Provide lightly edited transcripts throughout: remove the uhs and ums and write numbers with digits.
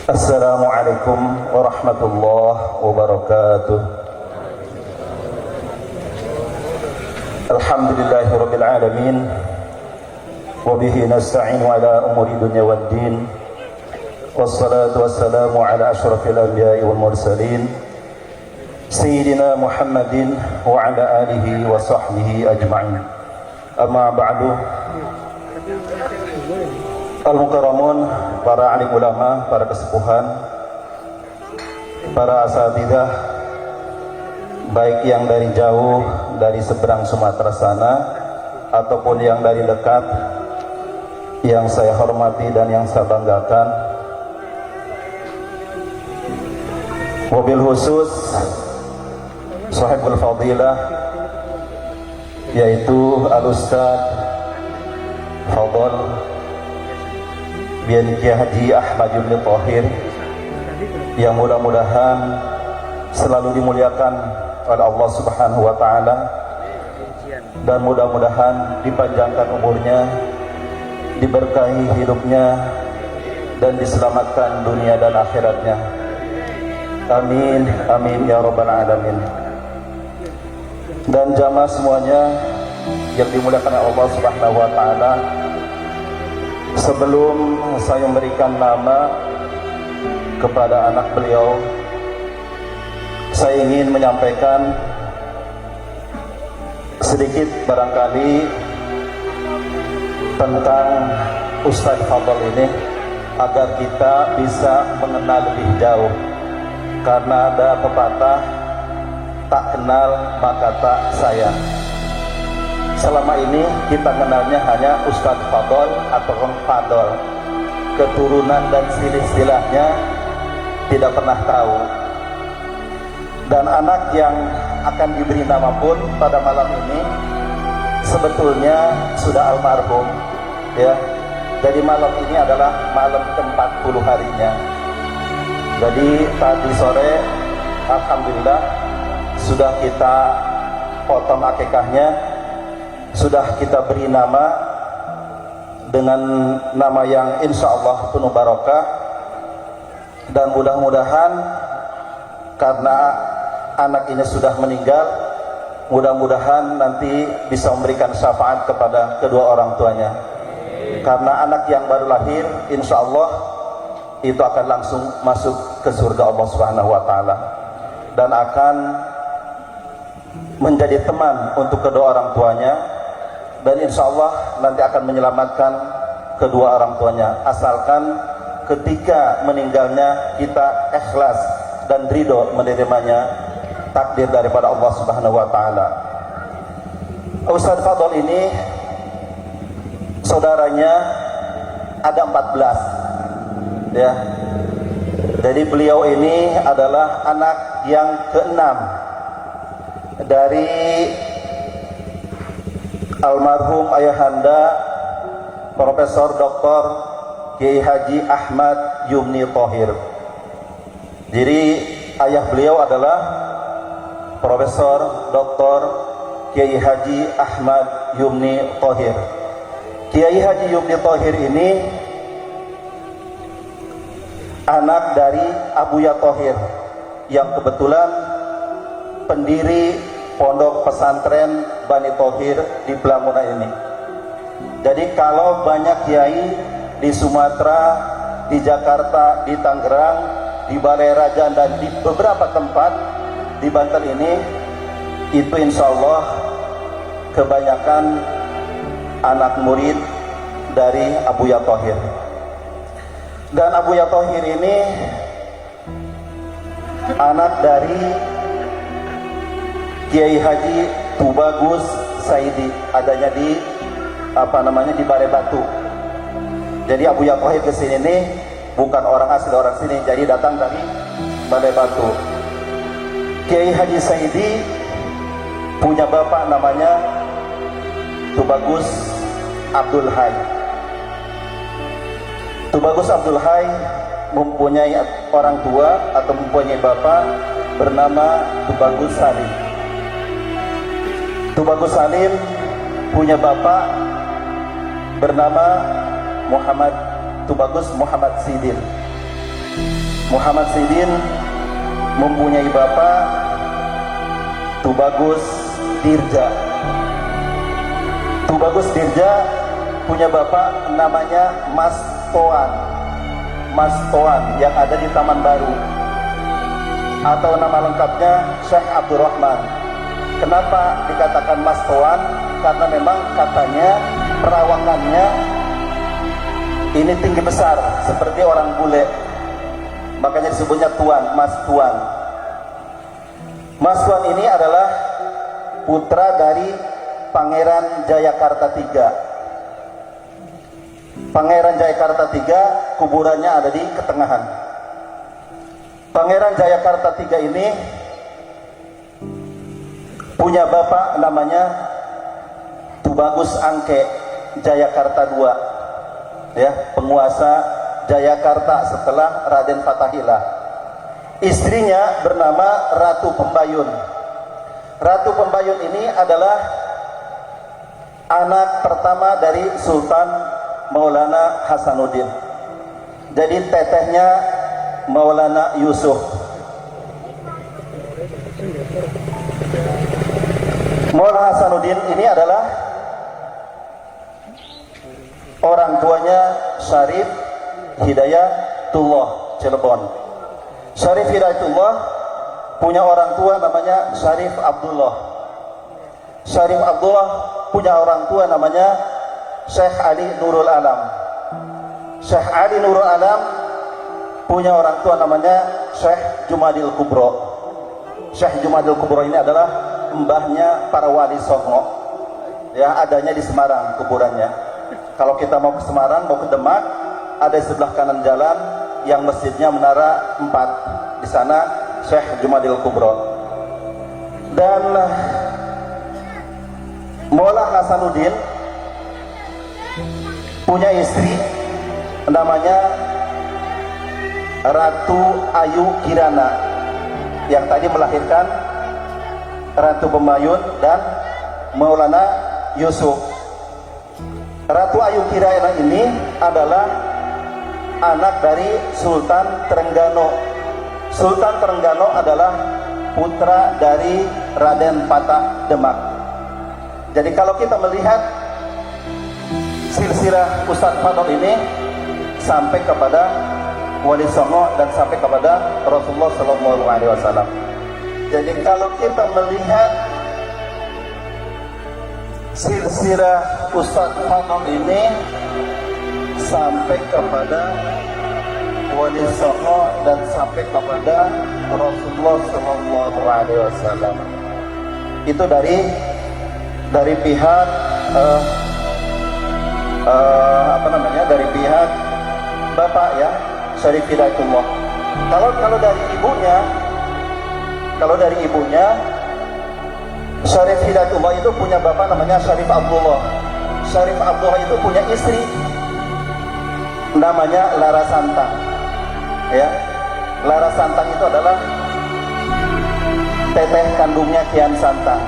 Assalamualaikum warahmatullahi wabarakatuh. Alhamdulillahirabbil alamin wa bihi nasta'inu ala umuri dunya waddin. Wassalatu wassalamu ala asyrafil anbiya'i wal mursalin sayyidina Muhammadin wa ala alihi wa sahbihi ajma'in. Amma ba'du. Al-mukarramun, para alim ulama, para kesepuhan, para asatidzah, baik yang dari jauh, dari seberang Sumatera sana ataupun yang dari dekat, yang saya hormati dan yang saya banggakan. Wabil khusus sahibul fadilah, yaitu Al-Ustaz Fadl bin Kiai Haji Ahmad Yumni Thohir, yang mudah-mudahan selalu dimuliakan oleh Allah Subhanahu wa Ta'ala, dan mudah-mudahan dipanjangkan umurnya, diberkahi hidupnya, dan diselamatkan dunia dan akhiratnya. Amin, amin ya rabbal alamin. Dan jamaah semuanya yang dimuliakan oleh Allah Subhanahu wa Ta'ala, sebelum saya memberikan nama kepada anak beliau, saya ingin menyampaikan sedikit barangkali tentang Ustadz Fadl ini, agar kita bisa mengenal lebih jauh. Karena ada pepatah, tak kenal maka tak sayang. Selama ini kita kenalnya hanya Ustadz Fadl atau Fadl, keturunan dan silsilahnya tidak pernah tahu. Dan anak yang akan diberi nama pun pada malam ini sebetulnya sudah almarhum, ya. Jadi malam ini adalah malam ke-40 harinya. Jadi tadi sore alhamdulillah sudah kita potong akikahnya, sudah kita beri nama dengan nama yang insya Allah penuh barokah. Dan mudah-mudahan karena anak ini sudah meninggal, mudah-mudahan nanti bisa memberikan syafaat kepada kedua orang tuanya. Karena anak yang baru lahir insya Allah itu akan langsung masuk ke surga Allah Subhanahu wa Ta'ala, dan akan menjadi teman untuk kedua orang tuanya, dan insya Allah nanti akan menyelamatkan kedua orang tuanya, asalkan ketika meninggalnya kita ikhlas dan ridho menerimanya takdir daripada Allah Subhanahu wa Ta'ala. Ustadz Fadl ini saudaranya ada 14, ya. Jadi beliau ini adalah anak yang ke-6 dari almarhum ayahanda Profesor Dr. Kiai Haji Ahmad Yumni Thohir. Jadi ayah beliau adalah Profesor Dr. Kiai Haji Ahmad Yumni Thohir. Kiai Haji Yumni Thohir ini anak dari Abuya Thohir, yang kebetulan pendiri pondok pesantren Bani Thohir di Pelamuna ini. Jadi kalau banyak kiai di Sumatera, di Jakarta, di Tangerang, di Balai Raja, dan di beberapa tempat di Banten ini, itu insya Allah kebanyakan anak murid dari Abuya Thohir. Dan Abuya Thohir ini anak dari Kiai Haji Tubagus Saidi, adanya di di Balai Batu. Jadi Abuya Thohir kesini nih bukan orang asli orang sini, jadi datang dari Balai Batu. Kiai Haji Saidi punya bapak namanya Tubagus Abdul Hai. Tubagus Abdul Hai mempunyai orang tua atau mempunyai bapak bernama Tubagus Salim. Tubagus Salim punya bapak bernama Tubagus Muhammad Sidin. Muhammad Sidin mempunyai bapak Tubagus Dirja. Tubagus Dirja punya bapak namanya Mas Toan. Mas Toan yang ada di Taman Baru, atau nama lengkapnya Syekh Abdurrahman. Kenapa dikatakan Mas Toan? Karena memang katanya perawakannya ini tinggi besar seperti orang bule, makanya disebutnya Tuan, Mas Tuan. Mas Tuan ini adalah putra dari Pangeran Jayakarta III. Pangeran Jayakarta III kuburannya ada di ketengahan. Pangeran Jayakarta III ini punya bapak namanya Tubagus Angke Jayakarta II, ya, penguasa Jayakarta setelah Raden Fatahillah. Istrinya bernama Ratu Pembayun. Ratu Pembayun ini adalah anak pertama dari Sultan Maulana Hasanuddin. Jadi tetehnya Maulana Yusuf. Maulana Hasanuddin ini adalah orang tuanya Syarif Hidayatullah Cirebon. Syarif Hidayatullah punya orang tua namanya Syarif Abdullah. Syarif Abdullah punya orang tua namanya Syekh Ali Nurul Alam. Syekh Ali Nurul Alam punya orang tua namanya Syekh Jumadil Kubro. Syekh Jumadil Kubro ini adalah mbahnya para wali Songo, ya, adanya di Semarang kuburannya. Kalau kita mau ke Semarang, mau ke Demak, ada di sebelah kanan jalan yang masjidnya Menara 4. Di sana Syekh Jumadil Kubro. Dan Maulana Hasanuddin punya istri namanya Ratu Ayu Kirana, yang tadi melahirkan Ratu Pembayun dan Maulana Yusuf. Ratu Ayu Kirana ini adalah anak dari Sultan Trengganu. Sultan Trengganu adalah putra dari Raden Patah Demak. Jadi kalau kita melihat silsilah Ustadz Fadl ini sampai kepada Wali Songo dan sampai kepada Rasulullah SAW. Jadi kalau kita melihat silsilah Ustadz Fadl ini sampai kepada Wali Songo dan sampai kepada Rasulullah SAW, itu dari pihak dari pihak bapak, ya, Syarif Hidayatullah. Kalau dari ibunya Syarif Hidayatullah itu punya bapak namanya Syarif Abdullah. Syarif Abdullah itu punya istri namanya Lara Santang, ya. Lara Santang itu adalah teteh kandungnya Kian Santang.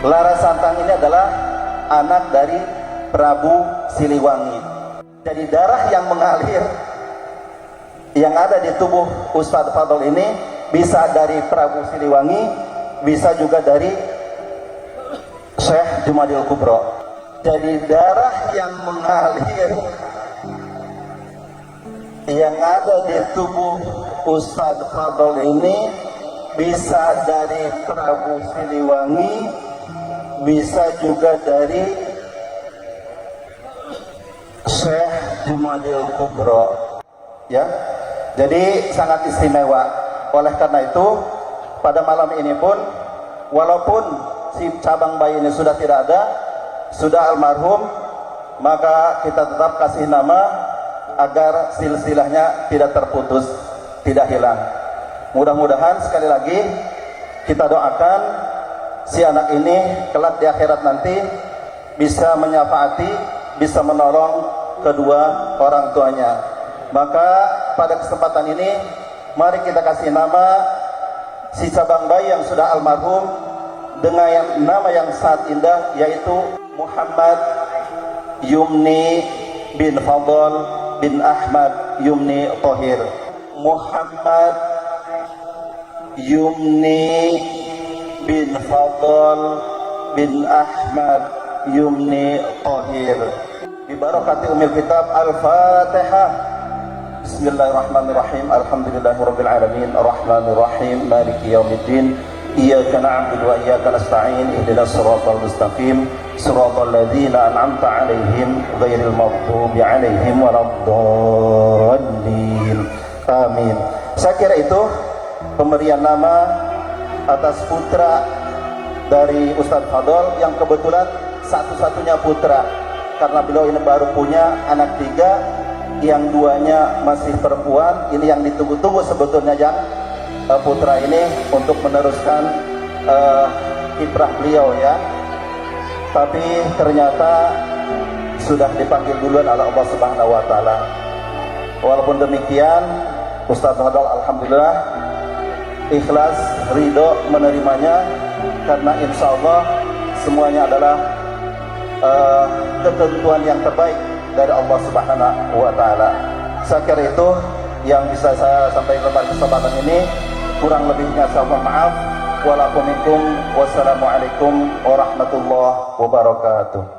Lara Santang ini adalah anak dari Prabu Siliwangi. Jadi darah yang mengalir yang ada di tubuh Ustadz Fadl ini bisa dari Prabu Siliwangi, bisa juga dari Syekh Jumadil Kubro. Jadi darah yang mengalir yang ada di tubuh Ustadz Fadl ini bisa dari Prabu Siliwangi, bisa juga dari Syekh Jumadil Kubro, ya. Jadi sangat istimewa. Oleh karena itu pada malam ini pun, walaupun si cabang bayi ini sudah tidak ada, sudah almarhum, maka kita tetap kasih nama agar silsilahnya tidak terputus, tidak hilang. Mudah-mudahan sekali lagi kita doakan si anak ini kelak di akhirat nanti bisa menyafaati, bisa menolong kedua orang tuanya. Maka pada kesempatan ini mari kita kasih nama si cabang bayi yang sudah almarhum dengan nama yang sangat indah, yaitu Muhammad Yumni bin Fadl bin Ahmad Yumni Thohir, Muhammad Yumni bin Fadl bin Ahmad Yumni Thohir. Bi barakati umil kitab Al-Fatihah. Bismillahirrahmanirrahim. Alhamdulillahirabbil alamin, arrahmanir rahim, maliki yaumiddin. Iyyaka na'budu wa iyyaka nasta'in. Ihdinas siratal mustaqim, siratal ladzina an'amta 'alaihim ghairil maghdubi 'alaihim waladdallin. Amin. Saya kira itu pemberian nama atas putra dari Ustadz Fadol yang kebetulan satu-satunya putra, karena beliau ini baru punya anak 3, yang 2-nya masih perempuan. Ini yang ditunggu-tunggu sebetulnya yang putra ini untuk meneruskan kiprah beliau ya, tapi ternyata sudah dipanggil duluan oleh Allah Subhanahu wa Ta'ala. Walaupun demikian, Ustadz Fadol alhamdulillah ikhlas, ridho menerimanya, karena insya Allah semuanya adalah ketentuan yang terbaik dari Allah Subhanahu wa Ta'ala. Saya kira itu yang bisa saya sampaikan pada kesempatan ini. Kurang lebihnya saya mohon maaf. Wassalamualaikum warahmatullahi wabarakatuh.